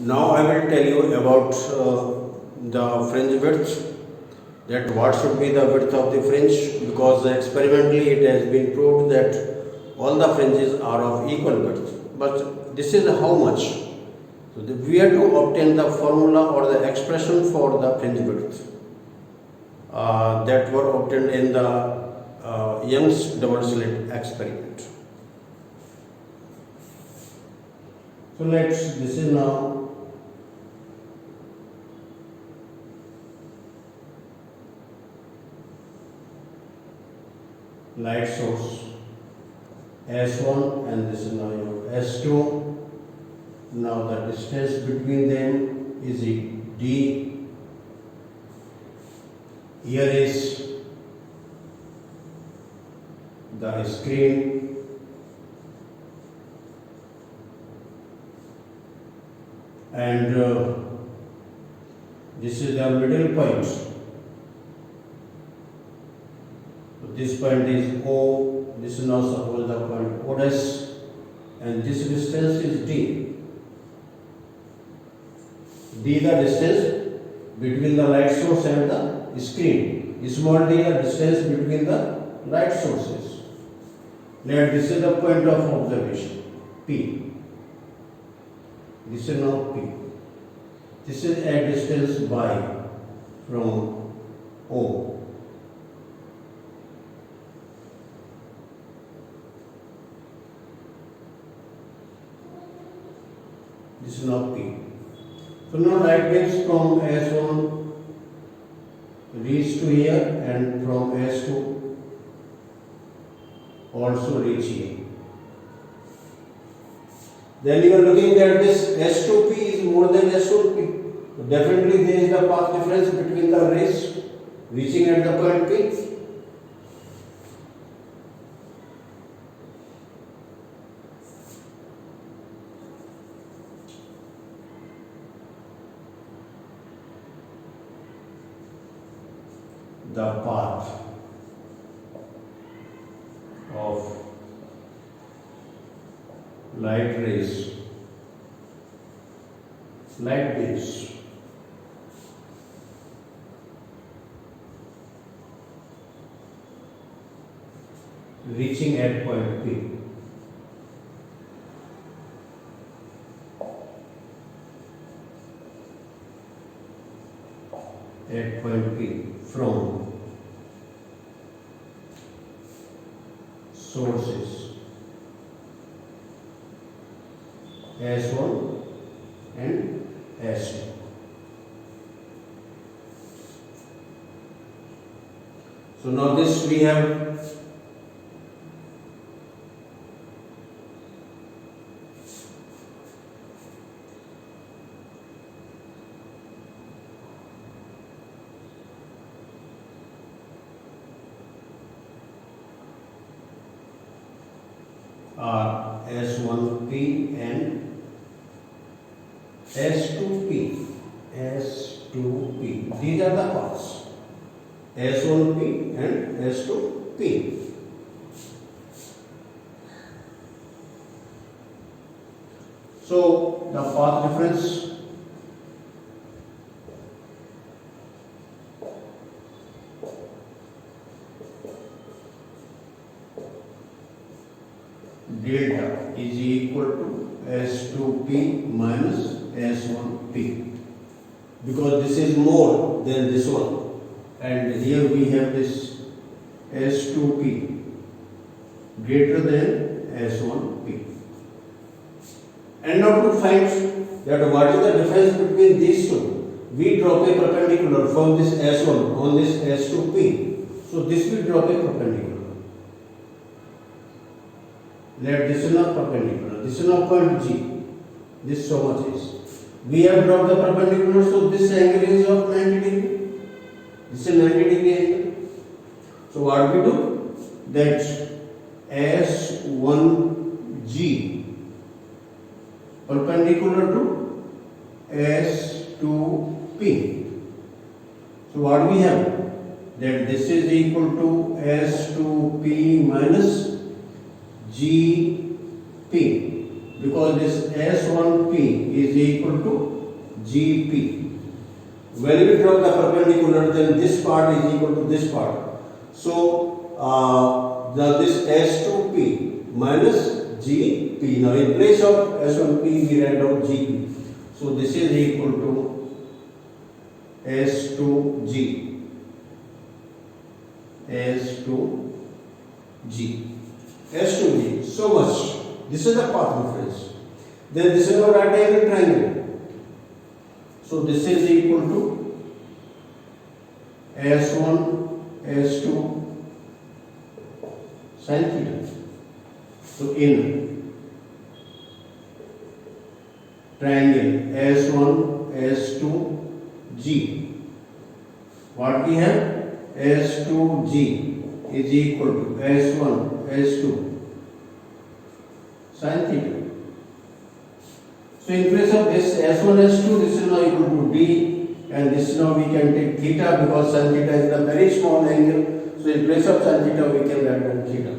Now I will tell you about the fringe width, that what should be the width of the fringe, because experimentally it has been proved that all the fringes are of equal width. But this is how much. So we have to obtain the formula or the expression for the fringe width that were obtained in the Young's double slit experiment. So this is now light source S1 and this is now your S2. Now the distance between them is D. Here is the screen, and this is the middle point. This point is O, this is now suppose the point O dash, and this distance is D. D the distance between the light source and the screen. Small d the distance between the light sources. Now this is the point of observation, P. This is now P. This is a distance by from O. This is now P. So now light waves from S1 reach to here, and from S2 also reach here. Then you are looking at this S2P is more than S1P. So definitely there is the path difference between the rays reaching at the point P. The path of light rays, light waves reaching at point P. At point P from sources S1 and S2. So now this we have are S1P and S2P. S2P. These are the paths. S1P and S2P. So the path difference delta is equal to S2P minus S1P, because this is more than this one, and here we have this S2P greater than S1P. And now to find that what is the difference between these two, we drop a perpendicular from this S1 on this S2P. So this will drop a perpendicular. Let this is not perpendicular. This is not point G. This so much is. We have dropped the perpendicular, so this angle is of 90 degree. This is 90 degree angle. So what we do? That S1G perpendicular to S2P. So what we have? That this is equal to S2P minus GP. because this S1P is equal to GP. When we draw the perpendicular, then this part is equal to this part. So this S2P minus GP. Now in place of S1P we write out GP. So this is equal to S2G. S2G. So much. This is the path difference. Then this is our right angle triangle. So this is equal to S1, S2 sin theta. So in triangle S1, S2, G, what we have? S2G is equal to S1, S2 sin theta. So in place of this S1, S2, this is now equal to D, and this now we can take theta because sin theta is a very small angle. So in place of sin theta we can write down theta.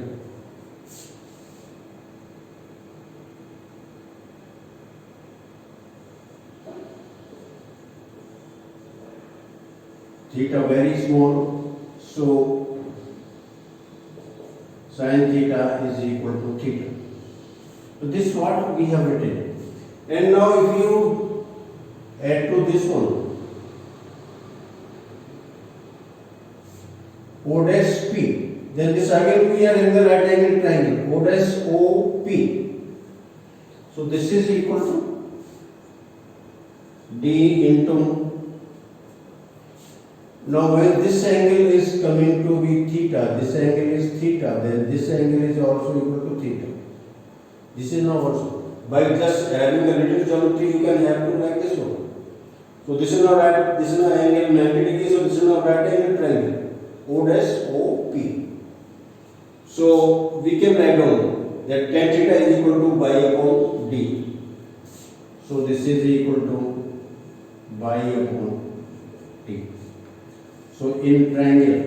Theta very small, so sin theta is equal to theta. So this is what we have written. And now if you add to this one, O dash P, then this again we are in the right angle triangle, O dash OP. So this is equal to D into. Now when this angle is coming to be theta, this angle is theta, then this angle is also equal to theta. This is now also. By just adding a little geometry, you can have to like this one. So this is now right, this is now angle 90 degrees, so this is now right angle triangle, O dash OP. So we can write down that tan theta is equal to pi upon D. So this is equal to pi upon D. So in triangle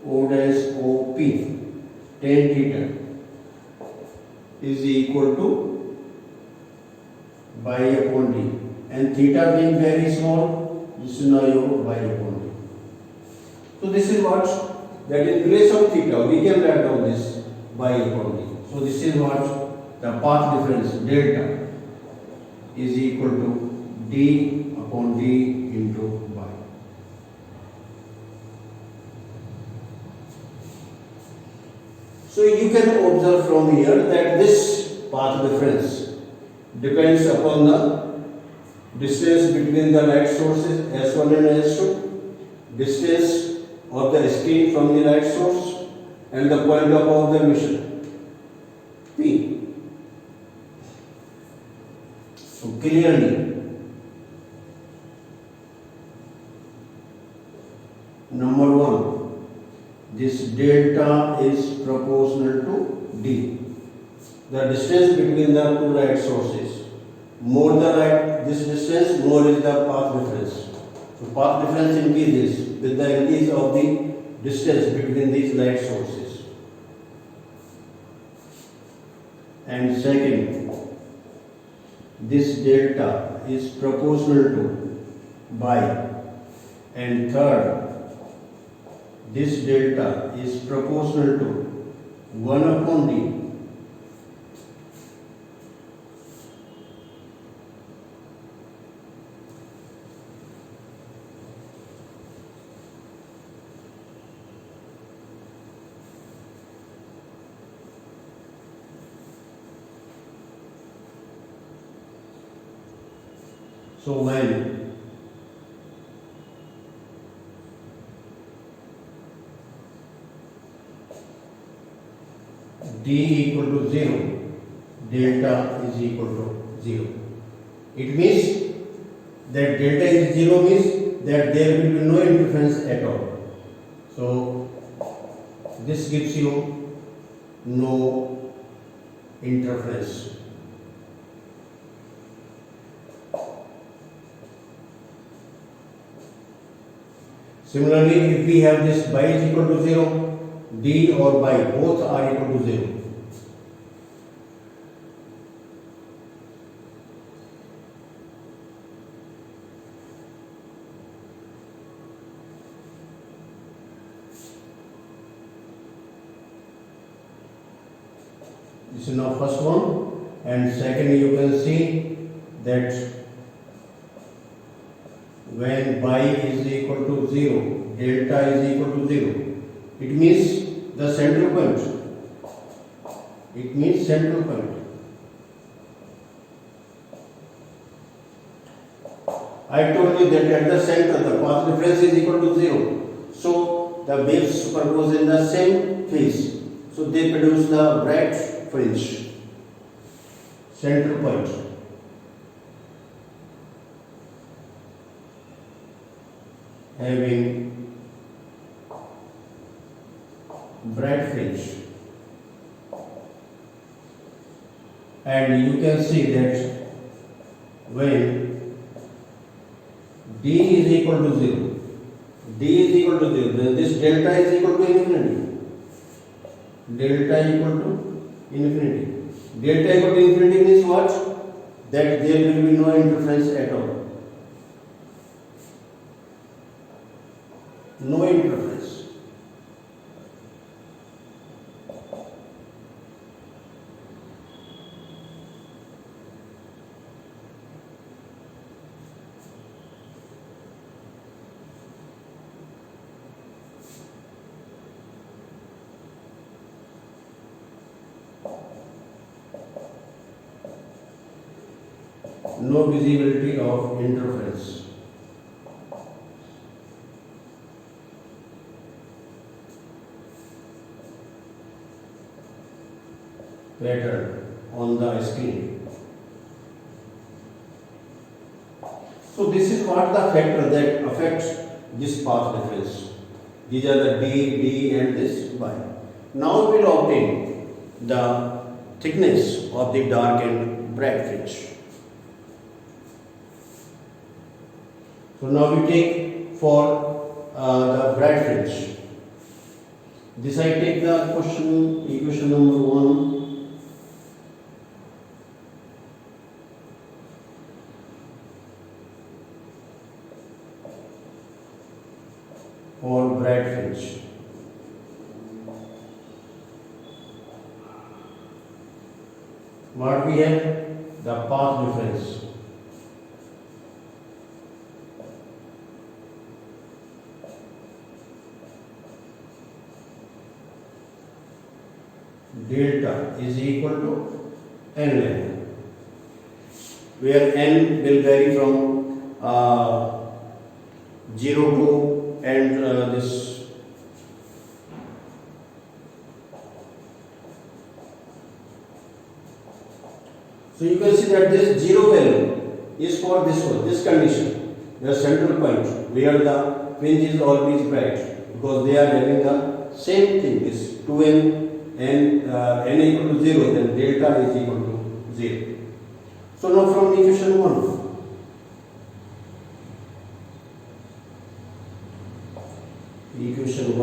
O dash OP, tan theta is equal to pi upon D, and theta being very small, this is now your pi upon D. So this is what, that in place of theta we can write down this pi upon D. So this is what the path difference delta is equal to D upon D into pi. So you can observe from here that this path difference depends upon the distance between the light sources S1 and S2, distance of the screen from the light source, and the point of observation P. So clearly, number one, this delta is proportional to D, the distance between the two light sources. More the light, this distance, more is the path difference. So path difference increases with the increase of the distance between these light sources. And second, this delta is proportional to pi. And third, this delta is proportional to 1 upon D. So when D equal to 0, delta is equal to 0. It means that delta is 0 means that there will be no interference at all. So this gives you no interference. Similarly, if we have this pi is equal to 0, D or pi both are equal to 0. This is now first one, and second you can see that when y is equal to 0, delta is equal to 0, it means the central point. It means central point. I told you that at the center the path difference is equal to 0. So the waves superpose in the same phase. So they produce the bright fringe. Central point. Having bright fringe. And you can see that when d is equal to 0, then this delta is equal to infinity. Delta equal to infinity. Delta equal to infinity means what? That there will be no interference at all. No interference. No visibility of interference. Pattern on the screen. So this is what the factor that affects this path difference. These are the D and this Y. Now we will obtain the thickness of the dark and bright fringe. So now we take for the bright fringe. This I take the equation number 1. For bright fringe. What we have? The path difference. Delta is equal to n lambda, where n will vary from 0 to and this so you can see that this 0 value is for this one, this condition, the central point where the fringe is always bright, because they are having the same thing, this 2n and n equal to 0, then delta is equal to 0. So now from equation 1, equation 1,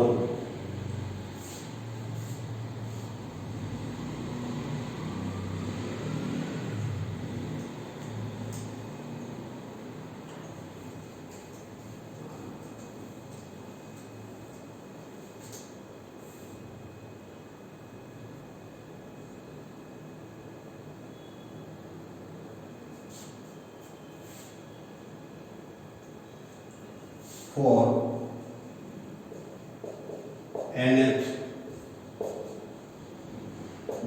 for nth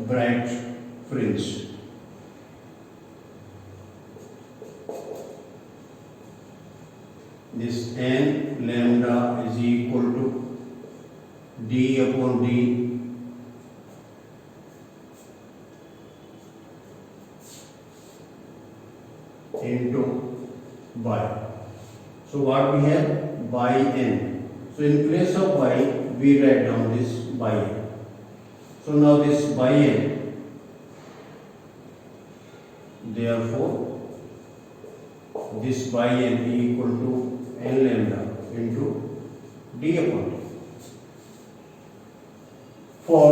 bright fringe, this n lambda is equal to d upon d into y. So what we have? By n. So in place of y, we write down this by n. So now this by n, therefore this by n equal to n lambda into d upon d. For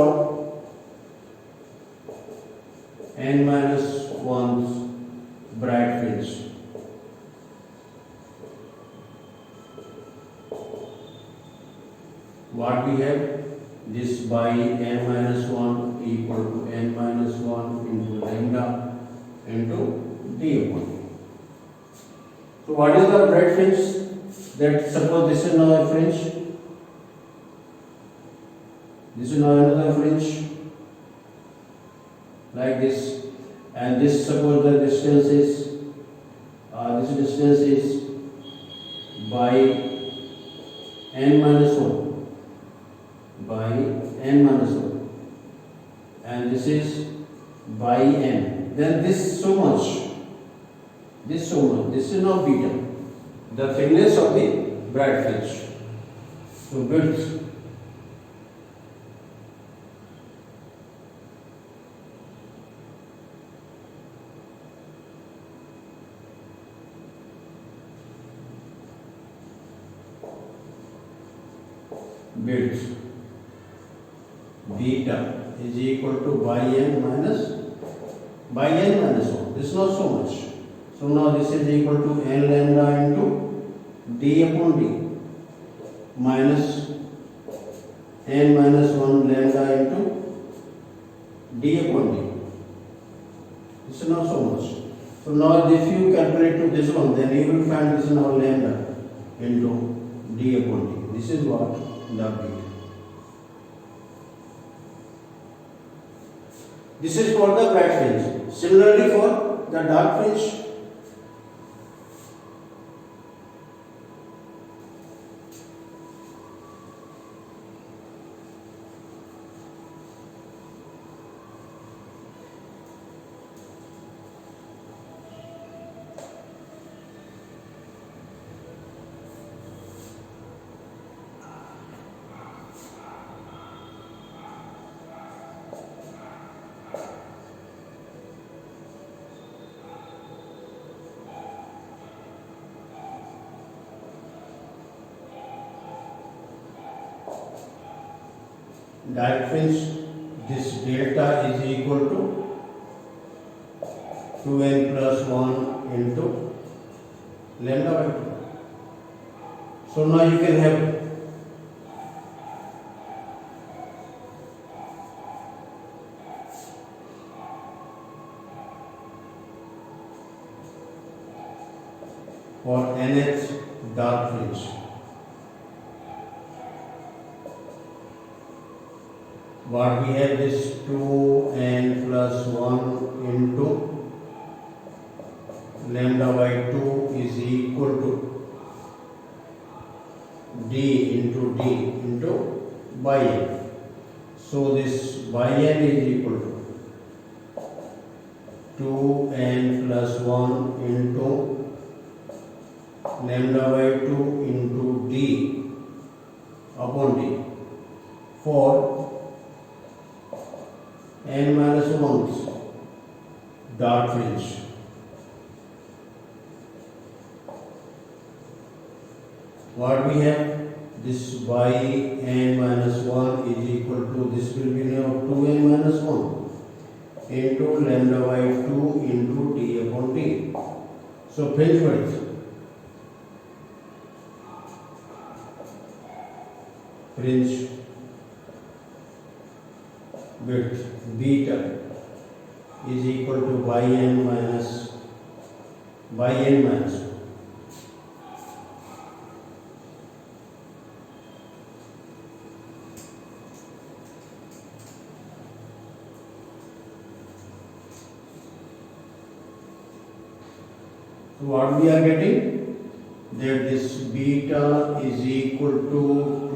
n minus 1th bright fringe, what we have? this by n minus 1 equal to n minus 1 into lambda into d upon d. So what is the breadth fringe? That suppose this is now a fringe, this is now another fringe like this, and this suppose the distance is this distance is by n minus 1 by n minus 1, and this is by n, then this so much, this so much, this is now beta, the thickness of the bread fringe. So width width beta is equal to by n minus 1. This is not so much. So now this is equal to n lambda into d upon d minus n minus 1 lambda into d upon d. This is not so much. So now if you calculate to this one, then you will find this is now lambda into d upon d. This is what the beta. This is for the bright fringe. Similarly for the dark fringe, dark fringe, this delta is equal to 2n plus 1 into lambda by 2. So now you can have for nth dark fringe, what we have is 2n plus 1 into lambda by 2 is equal to d into by n. So this by n is equal to 2n plus 1 into lambda by 2 into d upon d for n minus 1 dark fringe. What we have, this by n minus 1 is equal to, this will be now 2n minus 1 into lambda by 2 into d upon d. So fringe width, fringe width beta is equal to by n minus 1. So what we are getting, that this beta is equal to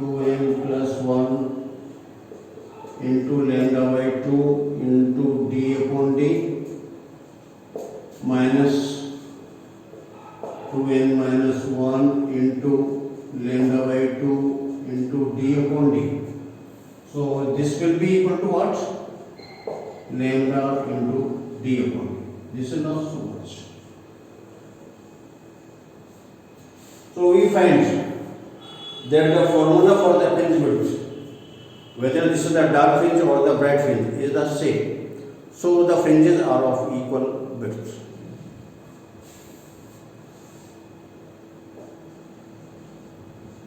2n plus 1 into lambda by 2 into d upon d minus 2n minus 1 into lambda by 2 into d upon d. So this will be equal to what? Lambda into d upon d. This is not so much. So we find that the formula for the fringe width, whether this is the dark fringe or the bright fringe, is the same. So the fringes are of equal width.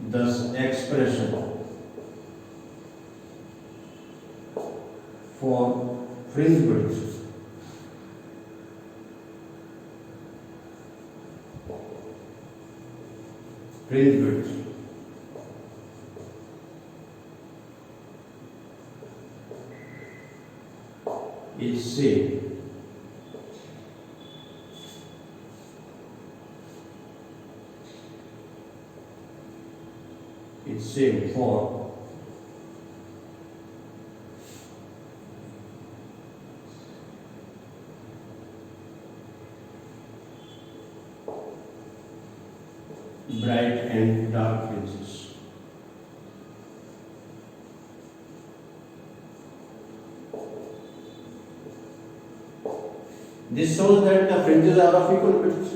Thus expression for fringe width. Fringe width is same. It's same for bright and dark fringes. This shows that the fringes are of equal width.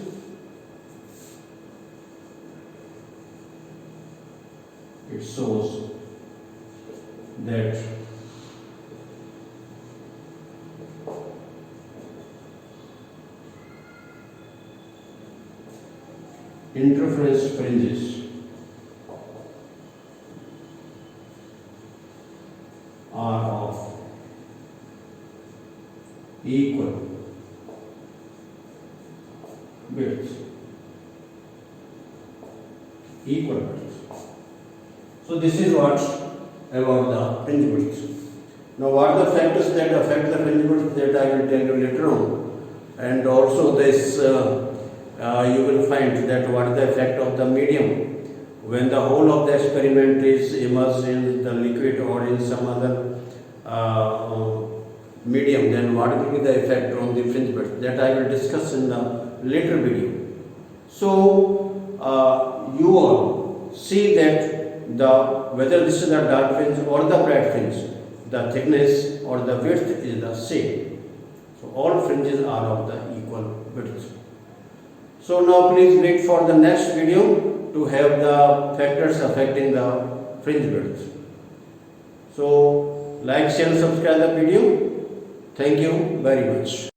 It shows that interference fringes are of equal width. Equal width. So this is what about the fringe width. Now what are the factors that affect the fringe width, that I will tell you later on. And also this you will find that what is the effect of the medium when the whole of the experiment is immersed in the liquid or in some other medium, then what will be the effect on the fringe width, that I will discuss in the later video. So you all see that whether this is a dark fringe or the bright fringe, the thickness or the width is the same. So all fringes are of the equal width. So now please wait for the next video to have the factors affecting the fringe width. So like, share, subscribe the video. Thank you very much.